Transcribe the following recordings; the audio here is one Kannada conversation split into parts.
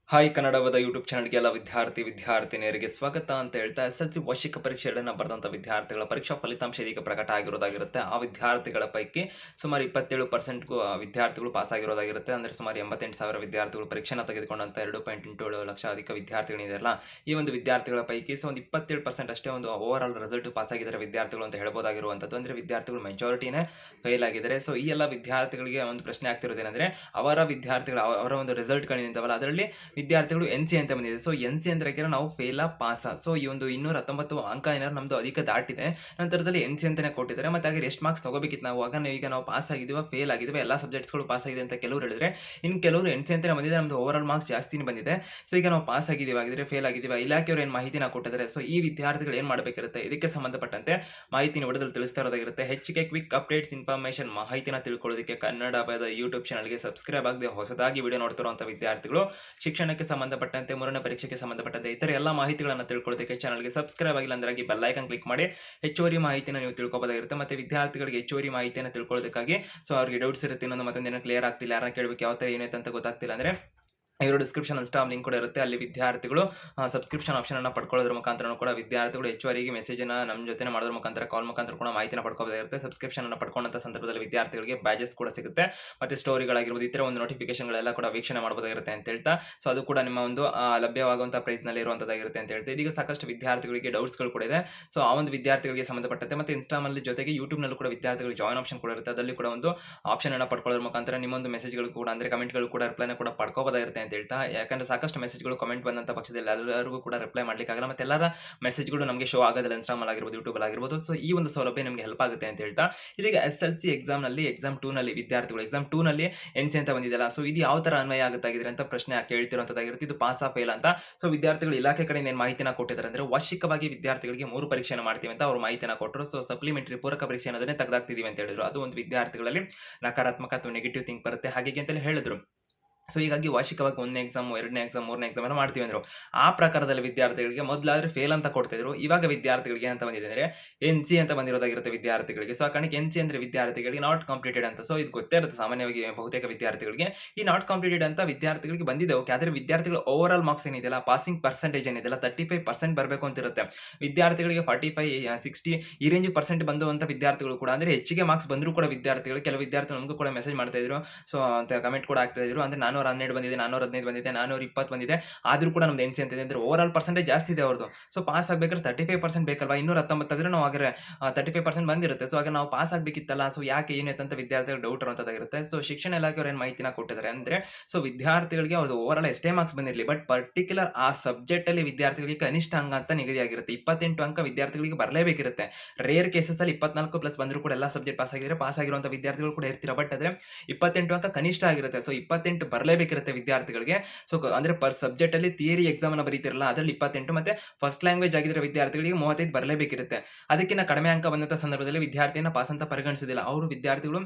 ಹಾಯ್ ಕನ್ನಡವಾದ ಯೂಟ್ಯೂಬ್ ಚಾನಲ್‌ಗೆ ಎಲ್ಲ ವಿದ್ಯಾರ್ಥಿನಿಯರಿಗೆ ಸ್ವಾಗತ ಅಂತ ಹೇಳ್ತಾ ಎಸ್ಎಸ್ಎಲ್ಸಿ ವಾರ್ಷಿಕ ಪರೀಕ್ಷೆಗಳನ್ನು ಬರೆದಂಥ ವಿದ್ಯಾರ್ಥಿಗಳ ಪರೀಕ್ಷಾ ಫಲಿತಾಂಶ ಇದೀಗ ಪ್ರಕಟ ಆಗಿರೋದಾಗಿರುತ್ತೆ. ಆ ವಿದ್ಯಾರ್ಥಿಗಳ ಪೈಕಿ ಸುಮಾರು 27% ವಿದ್ಯಾರ್ಥಿಗಳು ಪಾಸ್ ಆಗಿರೋದಾಗಿರುತ್ತೆ. ಅಂದರೆ ಸುಮಾರು 88,000 ವಿದ್ಯಾರ್ಥಿಗಳು ಪರೀಕ್ಷೆನ ತೆಗೆದುಕೊಂಡಂಥ 2.87 ಲಕ್ಷ ಅಧಿಕ ವಿದ್ಯಾರ್ಥಿಗಳಿದೆಯಲ್ಲ, ಈ ಒಂದು ವಿದ್ಯಾರ್ಥಿಗಳ ಪೈಕಿ ಒಂದು 27% ಅಷ್ಟೇ ಒಂದು ಓವರ್ ರಿಸಲ್ಟ್ ಪಾಸ್ ಆಗಿದ್ದಾರೆ ವಿದ್ಯಾರ್ಥಿಗಳು ಅಂತ ಹೇಳ್ಬೋದಾಗಿರುವಂಥದ್ದು. ಅಂದರೆ ವಿದ್ಯಾರ್ಥಿಗಳು ಮೆಜಾರಿಟಿನೇ ಫೇಲ್ ಆಗಿದ್ದಾರೆ. ಸೊ ಈ ಎಲ್ಲ ವಿದ್ಯಾರ್ಥಿಗಳಿಗೆ ಒಂದು ಪ್ರಶ್ನೆ ಆಗ್ತಿರೋದೇನೆಂದರೆ ಅವರ ಒಂದು ರಿಸಲ್ಟ್‌ಗಳೇನಿದ್ದಾವಲ್ಲ ಅದರಲ್ಲಿ ವಿದ್ಯಾರ್ಥಿಗಳು ಎನ್‌ಸಿ ಅಂತ ಬಂದಿದೆ. ಸೊ ಎನ್‌ಸಿ ಅಂದ್ರೆ ನಾವು ಫೇಲಾ ಪಾಸಾ. ಸೊ ಈ ಒಂದು 219 ಅಂಕ ಏನಾದ್ರು ನಮ್ದು ಅಧಿಕ ದಾಟಿದೆ, ನಂತರದಲ್ಲಿ ಎನ್‌ಸಿ ಅಂತಾನೆ ಕೊಟ್ಟಿದ್ದಾರೆ. ಮತ್ತೆ ಹಾಗೆ ಎಷ್ಟು ಮಾರ್ಕ್ಸ್ ತಗೋಬೇಕಿತ್ತು ನಾವು. ಈಗ ನಾವು ಪಾಸ್ ಆಗಿದ್ದೀವಾ, ಫೇಲ್ ಆಗಿದ್ದೀವಾ, ಎಲ್ಲಾ ಸಬ್ಜೆಕ್ಟ್ಸ್‌ಗಳು ಪಾಸ್ ಆಗಿದೆ ಅಂತ ಕೆಲವರು ಹೇಳಿದ್ರೆ, ಇನ್ನು ಕೆಲವರು ಎನ್‌ಸಿ ಅಂತಾನೆ ಬಂದಿದೆ, ನಮ್ದು ಓವರ್ ಆಲ್ ಮಾರ್ಕ್ಸ್ ಜಾಸ್ತಿನೇ ಬಂದಿದೆ. ಸೊ ಈಗ ನಾವು ಪಾಸ್ ಆಗಿದ್ದೀವಾ, ಆಗಿದ್ರೆ ಫೇಲ್ ಆಗಿದ್ದೀವಾ, ಇಲಾಖೆಯವರು ಏನು ಮಾಹಿತಿನ ಕೊಟ್ಟಿದ್ದಾರೆ. ಸೊ ಈ ವಿದ್ಯಾರ್ಥಿಗಳು ಏನು ಮಾಡಬೇಕಿರುತ್ತೆ, ಇದಕ್ಕೆ ಸಂಬಂಧಪಟ್ಟಂತೆ ಮಾಹಿತಿನ ವಿಡಿಯೋದಲ್ಲಿ ತಿಳಿಸ್ತಾ ಇರೋದಾಗಿರುತ್ತೆ. ಹೆಚ್ಚಿಗೆ ಕ್ವಿಕ್ ಅಪ್ಡೇಟ್ಸ್ ಇನ್ಫಾರ್ಮೇಷನ್ ಮಾಹಿತಿನ ತಿಳ್ಕೊಳ್ಳೋದಕ್ಕೆ ಕನ್ನಡ ಹಬ್ಬದ ಯೂಟ್ಯೂಬ್ ಚಾನಲ್‌ಗೆ ಸಬ್ಸ್ಕ್ರೈಬ್ ಆಗದೆ ಹೊಸದಾಗಿ ವಿಡಿಯೋ ನೋಡ್ತಿರುವಂಥ ವಿದ್ಯಾರ್ಥಿಗಳು ಶಿಕ್ಷಣಕ್ಕೆ ಸಂಬಂಧಪಟ್ಟಂತೆ ಮೂರನೇ ಪರೀಕ್ಷೆಗೆ ಸಂಬಂಧಪಟ್ಟಂತೆ ಇತರ ಎಲ್ಲ ಮಾಹಿತಿಗಳನ್ನು ತಿಳ್ಕೊಳ್ಳೋದಕ್ಕೆ ಚಾನಲ್ಗೆ ಸಬ್ಸ್ಕ್ರೈಬ್ ಆಗಿಲ್ಲ ಅಂದ್ರೆ ಬೆಲ್ ಐಕಾನ್ ಕ್ಲಿಕ್ ಮಾಡಿ ಹೆಚ್ಚುವರಿ ಮಾಹಿತಿನ ನೀವು ತಿಳ್ಕೊಬೋದಾಗಿರುತ್ತೆ. ಮತ್ತೆ ವಿದ್ಯಾರ್ಥಿಗಳಿಗೆ ಹೆಚ್ಚುವರಿ ಮಾಹಿತಿಯನ್ನು ತಿಳ್ಕೊಳ್ಳೋದಕ್ಕಾಗಿ ಸೊ ಅವ್ರಿಗೆ ಡೌಟ್ಸ್ ಇರುತ್ತೆ, ಇನ್ನೊಂದು ಮತ್ತೊಂದೇನೋ ಕ್ಲಿಯರ್ ಆಗ್ತಿಲ್ಲ, ಯಾರನ್ನ ಕೇಳಬೇಕು, ಯಾವ ತರ ಏನೈತೆ ಅಂತ ಗೊತ್ತಾಗ್ತಿಲ್ಲ ಅಂದ್ರೆ ಇವರು ಡಿಸ್ಕ್ರಿಪ್ಷನ್ ಇನ್ಸ್ಟಾಗ್ರಾಮ್ ಲಿಂಕ್ ಕೂಡ ಇರುತ್ತೆ. ಅಲ್ಲಿ ವಿದ್ಯಾರ್ಥಿಗಳು ಸಬ್ಸ್ಕ್ರಿಪ್ಷನ್ ಆಪ್ಷನ್ ಅನ್ನು ಪಡ್ಕೊಳ್ಳೋದ್ರ ಮುಖಾಂತರ ಕೂಡ ವಿದ್ಯಾರ್ಥಿಗಳು ಹೆಚ್ಚುವರಿಗೆ ಮೆಸೇಜ್ ಅನ್ನ ನಮ್ಮ ಜೊತೆ ಮಾಡೋದ್ರ ಮುಖಾಂತರ ಕಾಲ್ ಮುಖಾಂತರ ಕೂಡ ಮಾಹಿತಿನ ಪಡ್ಕೋಬೇಕಾಗಿರುತ್ತೆ. ಸಬ್ಸ್ಕ್ರಿಪ್ಷನ್ ಅನ್ನು ಪಡ್ಕೊಂಡಂತ ಸಂದರ್ಭದಲ್ಲಿ ವಿದ್ಯಾರ್ಥಿಗಳಿಗೆ ಬ್ಯಾಜಸ್ ಕೂಡ ಸಿಗುತ್ತೆ, ಮತ್ತೆ ಸ್ಟೋರಿಗಳಾಗಿರ್ಬೋದು, ಇತರ ಒಂದು ನೋಟಿಫಿಕೇಶನ್ಗಳೆಲ್ಲ ಕೂಡ ವೀಕ್ಷಣೆ ಮಾಡಬಹುದಾಗಿರುತ್ತೆ ಅಂತ ಹೇಳ್ತಾ, ಸೊ ಅದು ಕೂಡ ನಿಮ್ಮ ಒಂದು ಲಭ್ಯವಾಗುವಂತಹ ಪ್ರೈಸ್ ನಲ್ಲಿ ಇರುವಂತದ್ದಾಗಿರುತ್ತೆ ಅಂತ ಹೇಳ್ತಾ, ಇದೀಗ ಸಾಕಷ್ಟು ವಿದ್ಯಾರ್ಥಿಗಳಿಗೆ ಡೌಟ್ಸ್ ಗಳು ಕೂಡ ಇದೆ. ಸೊ ಆ ಒಂದು ವಿದ್ಯಾರ್ಥಿಗಳಿಗೆ ಸಂಬಂಧಪಟ್ಟಂತೆ ಮತ್ತೆ ಇನ್ಸ್ಟಾಗ್ರಾಮ್ ಅಲ್ಲಿ ಜೊತೆಗೆ ಯೂಟ್ಯೂಬ್ ನಲ್ಲೂ ಕೂಡ ವಿದ್ಯಾರ್ಥಿಗಳಿಗೆ ಜಾಯಿನ್ ಆಪ್ಷನ್ ಕೂಡ ಇರುತ್ತೆ. ಅದರಲ್ಲಿ ಕೂಡ ಒಂದು ಆಪ್ಷನ್ ಅನ್ನು ಪಡ್ಕೊಳ್ಳೋದ್ರ ಮುಖಾಂತರ ನಿಮ್ಮೊಂದು ಮೆಸೇಜ್ಗಳು ಕೂಡ ಅಂದ್ರೆ ಕಮೆಂಟ್ಗಳು ಕೂಡ ರಿಪ್ಲೈನ ಕೂಡ ಪಡ್ಕೋಬಹುದಾಗಿರುತ್ತೆ ಅಂತ ಹೇಳ್ತಾ, ಯಾಕಂದ್ರೆ ಸಾಕಷ್ಟು ಮೆಸೇಜ್ಗಳು ಕಮೆಂಟ್ ಬಂದಂತ ಪಕ್ಷದಲ್ಲಿ ಎಲ್ಲರಿಗೂ ಕೂಡ ರಿಪ್ಲೈ ಮಾಡ್ಲಿಕ್ಕೆ ಆಗಲ್ಲ, ಮತ್ತೆ ಎಲ್ಲರ ಮೆಸೇಜ್ಗಳು ನಮಗೆ ಶೋ ಆಗೋದಿಲ್ಲ ಇನ್ಸ್ಟಾಗ್ರಾಮ್ ಅಲ್ಲಿ ಆಗಿರ್ಬೋದು, ಯೂಟ್ಯೂಬ್ ಅಲ್ಲಿ ಆಗಿರ್ಬೋದು. ಸೊ ಈ ಒಂದು ಸೌಲಭ್ಯ ನಿಮಗೆ ಹೆಲ್ಪ್ ಆಗುತ್ತೆ ಅಂತ ಹೇಳ್ತಾ, ಇದೀಗ ಎಸ್ಎಲ್ಸಿ ಎಕ್ಸಾಮ್ ನಲ್ಲಿ ಎಕ್ಸಾಮ್ 2 ನಲ್ಲಿ ವಿದ್ಯಾರ್ಥಿಗಳು ಎಕ್ಸಾಮ್ 2 ನಲ್ಲಿ ಎನ್ಸಿ ಅಂತ ಬಂದಿದೆಯಲ್ಲ, ಸೊ ಇದು ಯಾವ ತರ ಅನ್ವಯ ಆಗುತ್ತಾಗಿದೆ ಅಂತ ಪ್ರಶ್ನೆ ಕೇಳ್ತಿರುವಂತದ್ದಾಗಿರುತ್ತೆ. ಇದು ಪಾಸ್ ಆ ಫೇಲ್ ಅಂತ. ಸೊ ವಿದ್ಯಾರ್ಥಿಗಳು ಇಲಾಖೆ ಕಡೆಯಿಂದ ಏನು ಮಾಹಿತಿನ ಕೊಟ್ಟಿದ್ದಾರೆ ಅಂದ್ರೆ, ವಾರ್ಷಿಕವಾಗಿ ವಿದ್ಯಾರ್ಥಿಗಳಿಗೆ 3 ಪರೀಕ್ಷೆಯನ್ನು ಮಾಡ್ತೀವಿ ಅಂತ ಅವರು ಮಾಹಿತಿನ ಕೊಟ್ಟರು. ಸೊ ಸಪ್ಲಿಮೆಂಟರಿ ಪೂರಕ ಪರೀಕ್ಷೆ ಅನ್ನೋದನ್ನೇ ತೆಗೆದಾಕ್ತಿದೀವಿ ಅಂತ ಹೇಳಿದ್ರು. ಅದು ಒಂದು ವಿದ್ಯಾರ್ಥಿಗಳಲ್ಲಿ ನಕಾರಾತ್ಮಕ ಅಥವಾ ನೆಗೆಟಿವ್ ಥಿಂಕ್ ಬರುತ್ತೆ ಹಾಗೆ ಅಂತ ಹೇಳಿದ್ರು. ಸೊ ಹೀಗಾಗಿ ವಾರ್ಷಿಕವಾಗಿ 1ನೇ ಎಕ್ಸಾಮ್, 2ನೇ ಎಕ್ಸಾಮ್, 3ನೇ ಎಕ್ಸಾಮ್ ಎಲ್ಲ ಮಾಡ್ತೀವಿ ಅಂದ್ರು. ಆ ಪ್ರಕಾರದಲ್ಲಿ ವಿದ್ಯಾರ್ಥಿಗಳಿಗೆ ಮೊದಲಾದ್ರೆ ಫೇಲ್ ಅಂತ ಕೊಡ್ತಿದ್ರು. ಇವಾಗ ವಿದ್ಯಾರ್ಥಿಗಳಿಗೆ ಅಂತ ಬಂದಿದೆ ಅಂದ್ರೆ ಎನ್‌ಸಿ ಅಂತ ಬಂದಿರೋದಾಗಿರುತ್ತೆ ವಿದ್ಯಾರ್ಥಿಗಳಿಗೆ. ಸೊ ಆ ಕಾರಣಕ್ಕೆ ಎನ್‌ಸಿ ಅಂದ್ರೆ ವಿದ್ಯಾರ್ಥಿಗಳಿಗೆ ನಾಟ್ ಕಂಪ್ಲೀಟೆಡ್ ಅಂತ. ಸೊ ಇದು ಗೊತ್ತೇ ಇರುತ್ತೆ ಸಾಮಾನ್ಯವಾಗಿ ಬಹುತೇಕ ವಿದ್ಯಾರ್ಥಿಗಳಿಗೆ. ಈ ನಾಟ್ ಕಂಪ್ಲೀಟೆಡ್ ಅಂತ ವಿದ್ಯಾರ್ಥಿಗಳಿಗೆ ಬಂದಿದೆ. ಓಕೆ, ಆದ್ರೆ ವಿದ್ಯಾರ್ಥಿಗಳ ಓವರ್ ಆಲ್ ಮಾರ್ಕ್ಸ್ ಏನಿದೆಯಲ್ಲ, ಪಾಸಿಂಗ್ ಪರ್ಸೆಂಟೇಜ್ ಏನಿದೆಯಲ್ಲ 35% ಬರಬೇಕು ಅಂತ ಇರುತ್ತೆ. ವಿದ್ಯಾರ್ಥಿಗಳಿಗೆ 45, 60 ಈ ರೇಂಜ್ ಪರ್ಸೆಂಟ್ ಬಂದುವಂತ ವಿದ್ಯಾರ್ಥಿಗಳು ಕೂಡ, ಅಂದ್ರೆ ಹೆಚ್ಚಿಗೆ ಮಾರ್ಕ್ಸ್ ಬಂದರೂ ಕೂಡ ವಿದ್ಯಾರ್ಥಿಗಳು, ಕೆಲವು ವಿದ್ಯಾರ್ಥಿಗಳು ನಮಗೂ ಕೂಡ ಮೆಸೇಜ್ ಮಾಡ್ತಾ ಇದ್ರು. ಸೊ ಅಂತ ಕಮೆಂಟ್ ಕೂಡ ಆಗ್ತಾ ಇದ್ರು. ಅಂದ್ರೆ 412 ಬಂದಿದೆ, 415 ಬಂದಿದೆ, 420 ಬಂದಿದೆ, ಆದ್ರೂ ಕೂಡ ನಮ್ದು ಎನ್‌ಸಿ ಅಂತ ಇದೆ ಅಂದ್ರೆ ಓವರ್ ಆಲ್ ಪರ್ಸೆಂಟೇಜ್ ಜಾಸ್ತಿ ಇದೆ ಅವ್ರದ್ದು. ಸೊ ಪಾಸ್ ಆಗ್ಬೇಕಾದ್ರೆ 35% ಬೇಕಲ್ವಾ, 219 ತೆಗೆದ್ರೆ ನಾವು ಹಾಗಾದ್ರೆ 35% ಬಂದಿರುತ್ತೆ. ಸೊ ಆಗ ನಾವು ಪಾಸ್ ಆಗ್ಬೇಕಿತ್ತಲ್ಲ, ಸೊ ಯಾಕೆ ಏನಾಯ್ತು ಅಂತ ವಿದ್ಯಾರ್ಥಿಗಳು ಡೌಟ್ ಇರುವಂತದ್ದಾಗಿರುತ್ತೆ. ಸೊ ಶಿಕ್ಷಣ ಇಲಾಖೆಯವರು ಏನು ಮಾಹಿತಿನ ಕೊಟ್ಟಿದ್ದಾರೆ ಅಂದ್ರೆ, ಸೊ ವಿದ್ಯಾರ್ಥಿಗಳಿಗೆ ಅವ್ರದ್ದು ಓವರ್ ಆಲ್ ಎಷ್ಟೇ ಮಾರ್ಕ್ಸ್ ಬಂದಿರಲಿ, ಬಟ್ ಪರ್ಟಿಕ್ಯುಲರ್ ಆ ಸಬ್ಜೆಕ್ಟ್ ಅಲ್ಲಿ ವಿದ್ಯಾರ್ಥಿಗಳಿಗೆ ಕನಿಷ್ಠ ಅಂಕ ಅಂತ ನಿಗದಿಯಾಗಿರುತ್ತೆ. 28 ಅಂಕ ವಿದ್ಯಾರ್ಥಿಗಳಿಗೆ ಬರಲೇಬೇಕಿರುತ್ತೆ. ರೇರ್ ಕೇಸಸ್ ಅಲ್ಲಿ 24 ಪ್ಲಸ್ ಬಂದರೂ ಕೂಡ ಎಲ್ಲ ಸಬ್ಜೆಕ್ಟ್ ಪಾಸ್ ಆಗಿದ್ರೆ ಪಾಸ್ ಆಗಿರುವಂತ ವಿದ್ಯಾರ್ಥಿಗಳು ಕೂಡ ಇರ್ತೀರಾ. ಬಟ್ ಆದ್ರೆ 28 ಅಂಕ ಕನಿಷ್ಠ ಆಗಿರುತ್ತೆ. ಸೊ 28 ಬರಲೇಬೇಕಿರುತ್ತೆ ವಿದ್ಯಾರ್ಥಿಗಳಿಗೆ. ಸೊ ಅಂದ್ರೆ ಪರ್ ಸಬ್ಜೆಕ್ಟ್ ಅಲ್ಲಿ ಥಿಯರಿ ಎಕ್ಸಾಮ್ ಅನ್ನ ಬರೀತಿರಲ್ಲ, ಅದರಲ್ಲಿ 28 ಮತ್ತೆ ಫಸ್ಟ್ ಲ್ಯಾಂಗ್ವೇಜ್ ಆಗಿದ್ರೆ ವಿದ್ಯಾರ್ಥಿಗಳಿಗೆ 35 ಬರಲೇಬೇಕಿರುತ್ತೆ. ಅದಕ್ಕಿಂತ ಕಡಿಮೆ ಅಂಕ ಬಂದಂತ ಸಂದರ್ಭದಲ್ಲಿ ವಿದ್ಯಾರ್ಥಿಯನ್ನ ಪಾಸ್ ಅಂತ ಪರಿಗಣಿಸೋದಿಲ್ಲ. ಅವರು ವಿದ್ಯಾರ್ಥಿಗಳು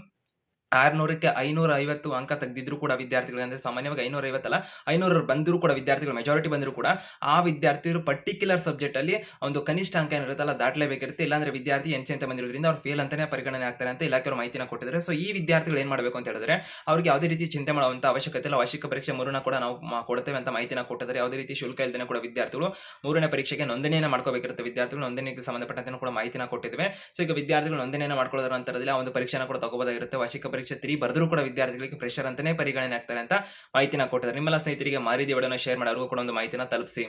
600ಕ್ಕೆ 550 ಅಂಕ ತೆಗೆದಿದ್ರು ಕೂಡ ವಿದ್ಯಾರ್ಥಿಗಳು, ಅಂದ್ರೆ ಸಾಮಾನ್ಯವಾಗಿ 550 ಅಲ್ಲ, 500 ಬಂದರೂ ಕೂಡ ವಿದ್ಯಾರ್ಥಿಗಳು ಮೆಜಾರಿಟಿ ಬಂದರೂ ಕೂಡ ಆ ವಿದ್ಯಾರ್ಥಿಗಳು ಪರ್ಟಿಕ್ಯುಲರ್ ಸಬ್ಜೆಕ್ಟ್ ಅಲ್ಲಿ ಒಂದು ಕನಿಷ್ಠ ಅಂಕ ಏನಿರುತ್ತಲ್ಲ ದಾಟಲೇಬೇಕಿರುತ್ತೆ. ಇಲ್ಲಾಂದ್ರೆ ವಿದ್ಯಾರ್ಥಿ ಎನ್‌ಸಿ ಅಂತ ಬಂದಿರೋದ್ರಿಂದ ಅವ್ರು ಫೇಲ್ ಅಂತಾನೆ ಪರಿಗಣನೆ ಆಗ್ತಾರೆ ಅಂತ ಇಲಾಖೆಯವರು ಮಾಹಿತಿನ ಕೊಟ್ಟಿದ್ದಾರೆ. ಸೊ ಈ ವಿದ್ಯಾರ್ಥಿಗಳು ಏನ್ ಮಾಡಬೇಕು ಅಂತ ಹೇಳಿದ್ರೆ, ಅವ್ರಿಗೆ ಯಾವುದೇ ರೀತಿ ಚಿಂತೆ ಮಾಡುವಂತ ಅವಶ್ಯಕತೆ ಇಲ್ಲ. ವಾರ್ಷಿಕ ಪರೀಕ್ಷೆ 3ನ ಕೂಡ ನಾವು ಕೊಡ್ತೇವೆ ಅಂತ ಮಾಹಿತಿನ ಕೊಟ್ಟಿದ್ದಾರೆ. ಯಾವುದೇ ರೀತಿ ಶುಲ್ಕ ಇಲ್ಲದೆ ಕೂಡ ವಿದ್ಯಾರ್ಥಿಗಳು 3ನೇ ಪರೀಕ್ಷೆಗೆ ನೋಂದಣಿಯನ್ನು ಮಾಡ್ಕೋಬೇಕಿರುತ್ತೆ. ವಿದ್ಯಾರ್ಥಿಗಳು ನೋಂದಣಿಗೆ ಸಂಬಂಧಪಟ್ಟಂತೆ ಕೂಡ ಮಾಹಿತಿನ ಕೊಟ್ಟಿದ್ದೇವೆ. ಸೊ ಈಗ ವಿದ್ಯಾರ್ಥಿಗಳು ನೋಂದಣಿಯನ್ನು ಮಾಡ್ಕೊಳ್ಳೋದ್ರ ನಂತರದಲ್ಲಿ ಆ ಒಂದು ಪರೀಕ್ಷೆನ ಕೂಡ ತಗೋಬಹುದಾಗಿರುತ್ತೆ. ವಾರ್ಷಿಕ ಪರೀಕ್ಷೆ 3 ಬರೆದರೂ ಕೂಡ ವಿದ್ಯಾರ್ಥಿಗಳಿಗೆ ಫ್ರೆಷರ್ ಅಂತಾನೆ ಪರಿಗಣನೆ ಆಗ್ತಾರೆ ಅಂತ ಮಾಹಿತಿನ ಕೊಟ್ಟಿದ್ದಾರೆ. ನಿಮ್ಮೆಲ್ಲ ಸ್ನೇಹಿತರಿಗೆ ಮಾಹಿತಿ ವಿಡಿಯೋನ ಶೇರ್ ಮಾಡಿ ಅವ್ರಿಗೂ ಕೂಡ ಒಂದು ಮಾಹಿತಿನ ತಲುಪಿಸಿ.